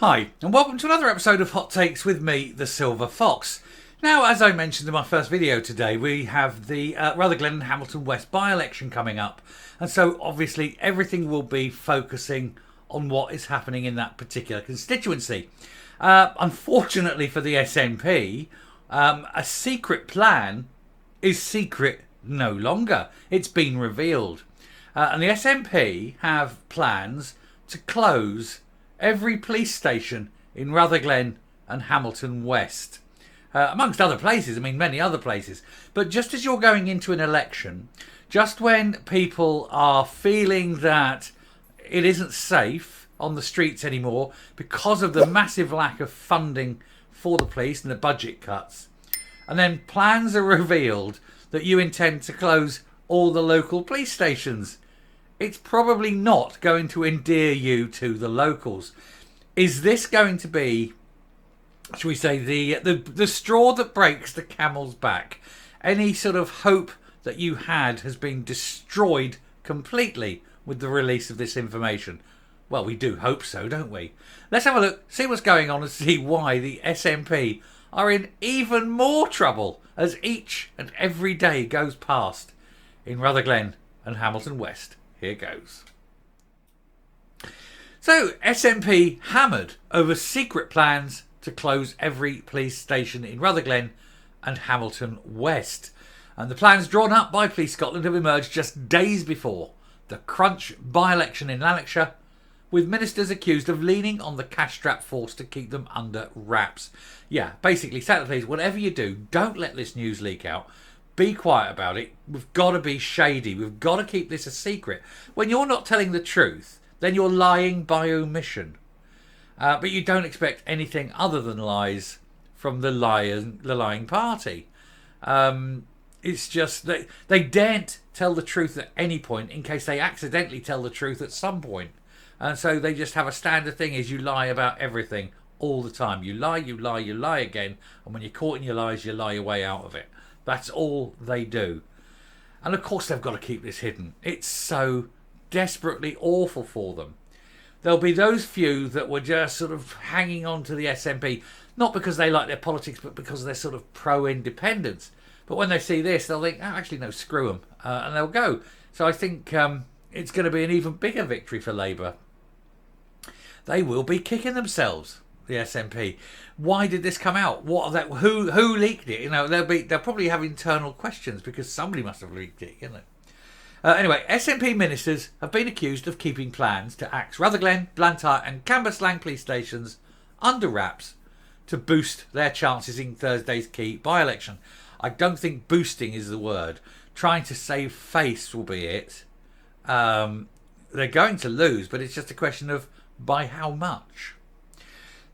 Hi, and welcome to another episode of Hot Takes with me, the Silver Fox. Now, as I mentioned in my first video today, we have the Rutherglen and Hamilton West by-election coming up. And so, obviously, everything will be focusing on what is happening in that particular constituency. Unfortunately for the SNP, a secret plan is secret no longer. It's been revealed. And the SNP have plans to close every police station in Rutherglen and Hamilton West. Amongst other places, many other places. But just as you're going into an election, just when people are feeling that it isn't safe on the streets anymore because of the massive lack of funding for the police and the budget cuts, and then plans are revealed that you intend to close all the local police stations, it's probably not going to endear you to the locals. Is this going to be, shall we say, the straw that breaks the camel's back? Any sort of hope that you had has been destroyed completely with the release of this information? Well, we do hope so, don't we? Let's have a look, see what's going on and see why the SNP are in even more trouble as each and every day goes past in Rutherglen and Hamilton West. Here goes. So, SNP hammered over secret plans to close every police station in Rutherglen and Hamilton West. And the plans drawn up by Police Scotland have emerged just days before the Crunch by-election in Lanarkshire, with ministers accused of leaning on the cash-strapped force to keep them under wraps. Yeah, basically, say to the police, whatever you do, don't let this news leak out. Be quiet about it. We've got to be shady. We've got to keep this a secret. When you're not telling the truth, then you're lying by omission. But you don't expect anything other than lies from the lying party. It's just that they daren't tell the truth at any point in case they accidentally tell the truth at some point. And so they just have a standard thing is you lie about everything all the time. You lie again. And when you're caught in your lies, you lie your way out of it. That's all they do. And of course they've got to keep this hidden. It's so desperately awful for them. There'll be those few that were just sort of hanging on to the SNP, not because they like their politics, but because they're sort of pro-independence. But when they see this, they'll think, oh, actually, no, screw them. And they'll go. So I think it's going to be an even bigger victory for Labour. They will be kicking themselves, the SNP. Why did this come out? What are that? Who leaked it? You know, they'll probably have internal questions because somebody must have leaked it, you know. Anyway, SNP ministers have been accused of keeping plans to axe Rutherglen, Blantyre and Cambuslang police stations under wraps to boost their chances in Thursday's key by-election. I don't think boosting is the word. Trying to save face will be it. They're going to lose, but it's just a question of by how much.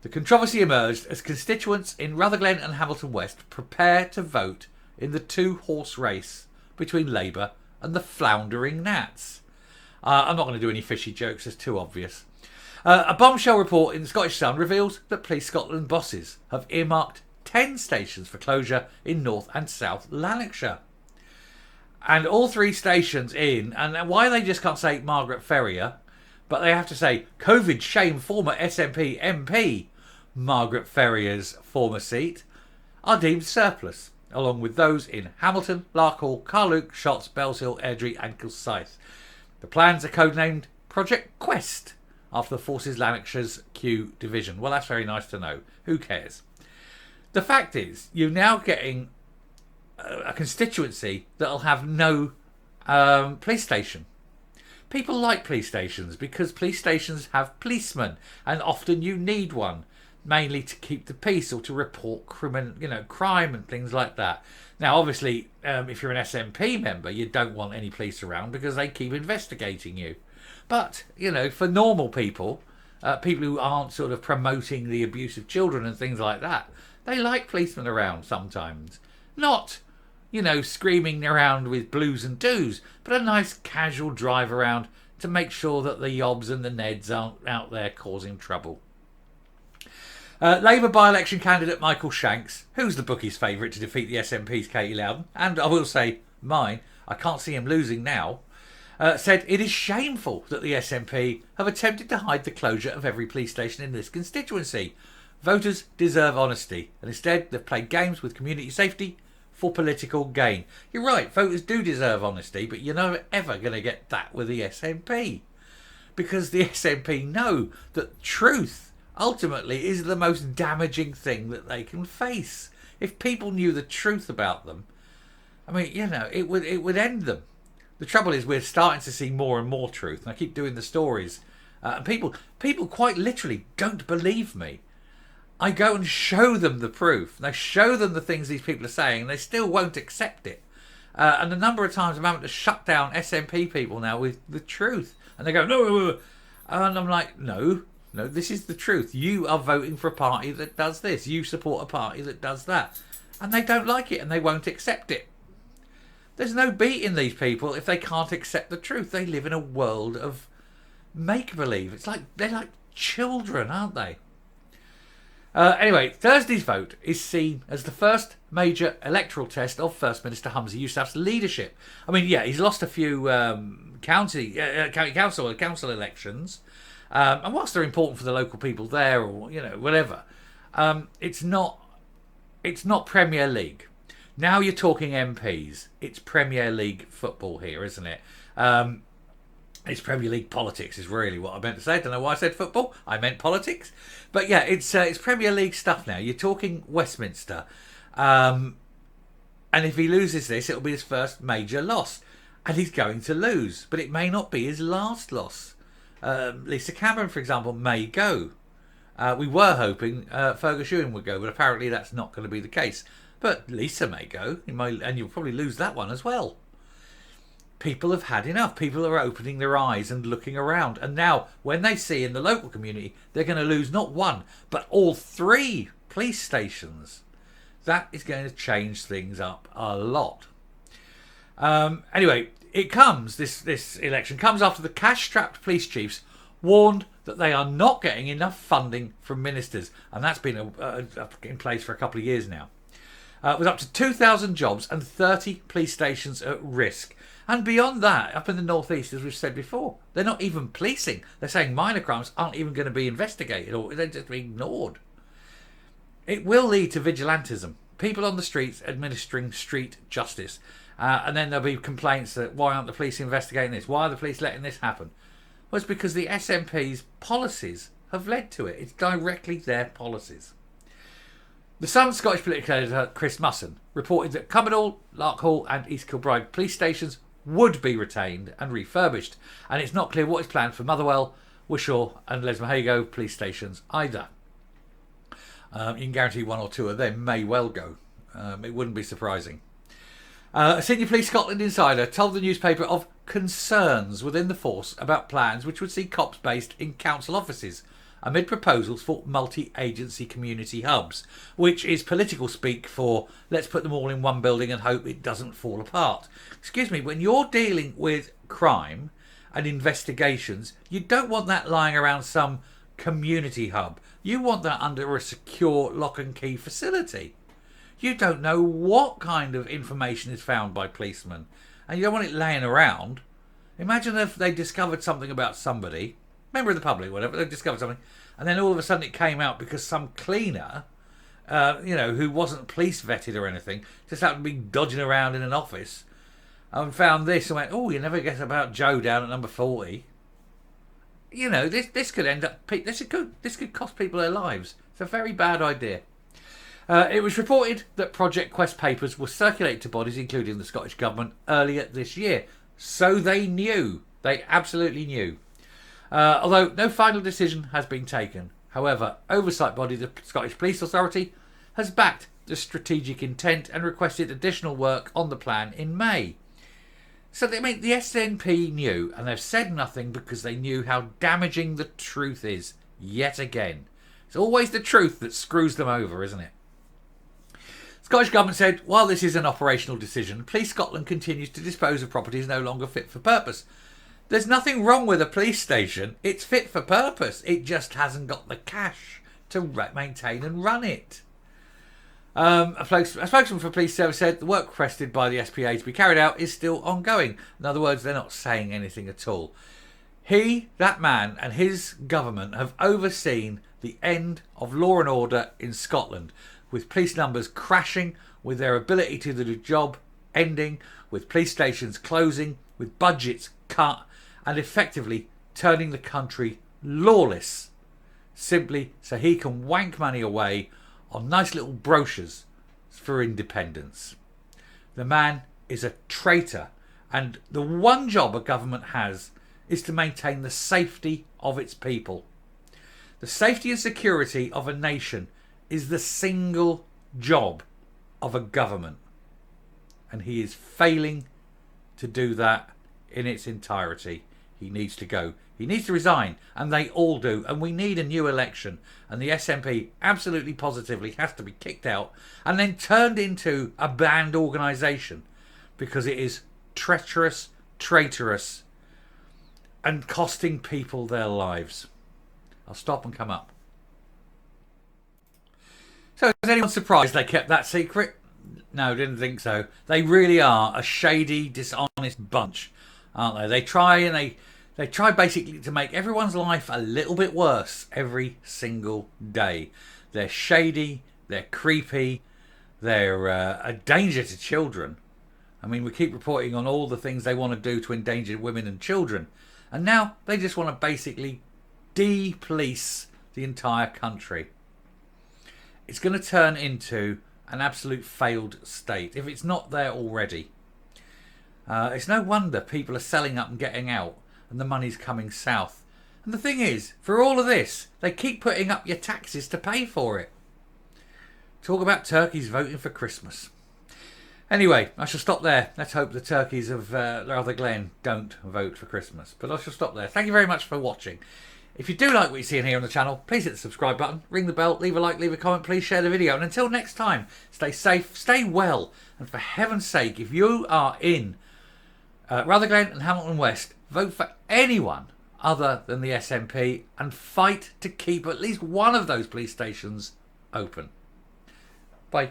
The controversy emerged as constituents in Rutherglen and Hamilton West prepare to vote in the two-horse race between Labour and the floundering Nats. I'm not going to do any fishy jokes, it's too obvious. A bombshell report in the Scottish Sun reveals that Police Scotland bosses have earmarked 10 stations for closure in North and South Lanarkshire. And all three stations in, and why they just can't say Margaret Ferrier, but they have to say COVID shame former SNP MP Margaret Ferrier's former seat, are deemed surplus, along with those in Hamilton, Larkhall, Carluke, Shotts, Bellshill, Airdrie and Kilsyth. The plans are codenamed Project Quest, after the Forces Lanarkshire's Q division. Well, that's very nice to know. Who cares? The fact is, you're now getting a constituency that'll have no police station. People like police stations because police stations have policemen, and often you need one, mainly to keep the peace or to report crime and things like that. Now, obviously, if you're an SNP member, you don't want any police around because they keep investigating you. But, for normal people, people who aren't sort of promoting the abuse of children and things like that, they like policemen around sometimes. Not, screaming around with blues and doos, but a nice casual drive around to make sure that the Yobs and the Neds aren't out there causing trouble. Labour by-election candidate Michael Shanks, who's the bookie's favourite to defeat the SNP's Katie Loudon, and I will say mine, I can't see him losing now, said it is shameful that the SNP have attempted to hide the closure of every police station in this constituency. Voters deserve honesty, and instead they've played games with community safety for political gain. You're right, voters do deserve honesty, but you're never ever going to get that with the SNP. Because the SNP know that truth ultimately is the most damaging thing that they can face. If people knew the truth about them, I mean, it would end them. The trouble is we're starting to see more and more truth, and I keep doing the stories, and people quite literally don't believe me. I go and show them the proof, and I show them the things these people are saying, and they still won't accept it. And the number of times I'm having to shut down SNP people now with the truth, and they go, no, and I'm like, no, this is the truth. You are voting for a party that does this. You support a party that does that, and they don't like it, and they won't accept it. There's no beating these people if they can't accept the truth. They live in a world of make-believe. It's like they're like children, aren't they? Anyway, Thursday's vote is seen as the first major electoral test of First Minister Humza Yousaf's leadership. I mean, yeah, he's lost a few county council elections, and whilst they're important for the local people there, or whatever, it's not Premier League. Now you're talking MPs. It's Premier League football here, isn't it? It's Premier League politics is really what I meant to say. I don't know why I said football. I meant politics. But yeah, it's Premier League stuff now. You're talking Westminster. And if he loses this, it'll be his first major loss. And he's going to lose. But it may not be his last loss. Lisa Cameron, for example, may go. We were hoping Fergus Ewing would go, but apparently that's not going to be the case. But Lisa may go, and you'll probably lose that one as well. People have had enough. People are opening their eyes and looking around. And now, when they see in the local community, they're going to lose not one, but all 3 police stations. That is going to change things up a lot. Anyway, this election comes after the cash-strapped police chiefs warned that they are not getting enough funding from ministers. And that's been in place for a couple of years now. With up to 2,000 jobs and 30 police stations at risk. And beyond that, up in the northeast, as we've said before, they're not even policing. They're saying minor crimes aren't even going to be investigated, or they're just being ignored. It will lead to vigilantism. People on the streets administering street justice. And then there'll be complaints that why aren't the police investigating this? Why are the police letting this happen? Well, it's because the SNP's policies have led to it. It's directly their policies. The Sun's Scottish political editor Chris Musson reported that Cumbernauld, Larkhall and East Kilbride police stations would be retained and refurbished, and it's not clear what is planned for Motherwell, Wishaw and Lesmahago police stations either. You can guarantee 1 or 2 of them may well go. It wouldn't be surprising. A senior Police Scotland insider told the newspaper of concerns within the force about plans which would see cops based in council offices, amid proposals for multi-agency community hubs, which is political speak for let's put them all in one building and hope it doesn't fall apart. Excuse me, when you're dealing with crime and investigations, you don't want that lying around some community hub. You want that under a secure lock and key facility. You don't know what kind of information is found by policemen, and you don't want it laying around. Imagine if they discovered something about somebody, member of the public, whatever, they discovered something, and then all of a sudden it came out because some cleaner, who wasn't police vetted or anything, just happened to be dodging around in an office and found this and went, oh, you never guess about Joe down at number 40. This could end up, this could cost people their lives. It's a very bad idea. It was reported that Project Quest papers were circulated to bodies, including the Scottish Government, earlier this year. So they knew. They absolutely knew. Although no final decision has been taken. However, oversight body, the Scottish Police Authority, has backed the strategic intent and requested additional work on the plan in May. So, the SNP knew, and they've said nothing because they knew how damaging the truth is, yet again. It's always the truth that screws them over, isn't it? Scottish Government said, while this is an operational decision, Police Scotland continues to dispose of properties no longer fit for purpose. There's nothing wrong with a police station. It's fit for purpose. It just hasn't got the cash to maintain and run it. A spokesman for police service said the work requested by the SPA to be carried out is still ongoing. In other words, they're not saying anything at all. That man and his government have overseen the end of law and order in Scotland, with police numbers crashing, with their ability to do the job ending, with police stations closing, with budgets cut, and effectively turning the country lawless, simply so he can wank money away on nice little brochures for independence. The man is a traitor, and the one job a government has is to maintain the safety of its people. The safety and security of a nation is the single job of a government, and he is failing to do that in its entirety. He needs to go. He needs to resign, and they all do, and we need a new election, and the SNP absolutely positively has to be kicked out and then turned into a banned organisation, because it is treacherous, traitorous, and costing people their lives. I'll stop and come up. So is anyone surprised they kept that secret? No, didn't think so. They really are a shady, dishonest bunch, aren't they? They try basically to make everyone's life a little bit worse every single day. They're shady, they're creepy, they're a danger to children. I mean, we keep reporting on all the things they want to do to endanger women and children. And now they just want to basically de-police the entire country. It's going to turn into an absolute failed state, if it's not there already. It's no wonder people are selling up and getting out, and the money's coming south. And the thing is, for all of this, they keep putting up your taxes to pay for it. Talk about turkeys voting for Christmas. Anyway, I shall stop there. Let's hope the turkeys of Rutherglen don't vote for Christmas. But I shall stop there. Thank you very much for watching. If you do like what you see in here on the channel, please hit the subscribe button, ring the bell, leave a like, leave a comment, please share the video. And until next time, stay safe, stay well. And for heaven's sake, if you are in Rutherglen and Hamilton West, vote for anyone other than the SNP and fight to keep at least one of those police stations open. Bye.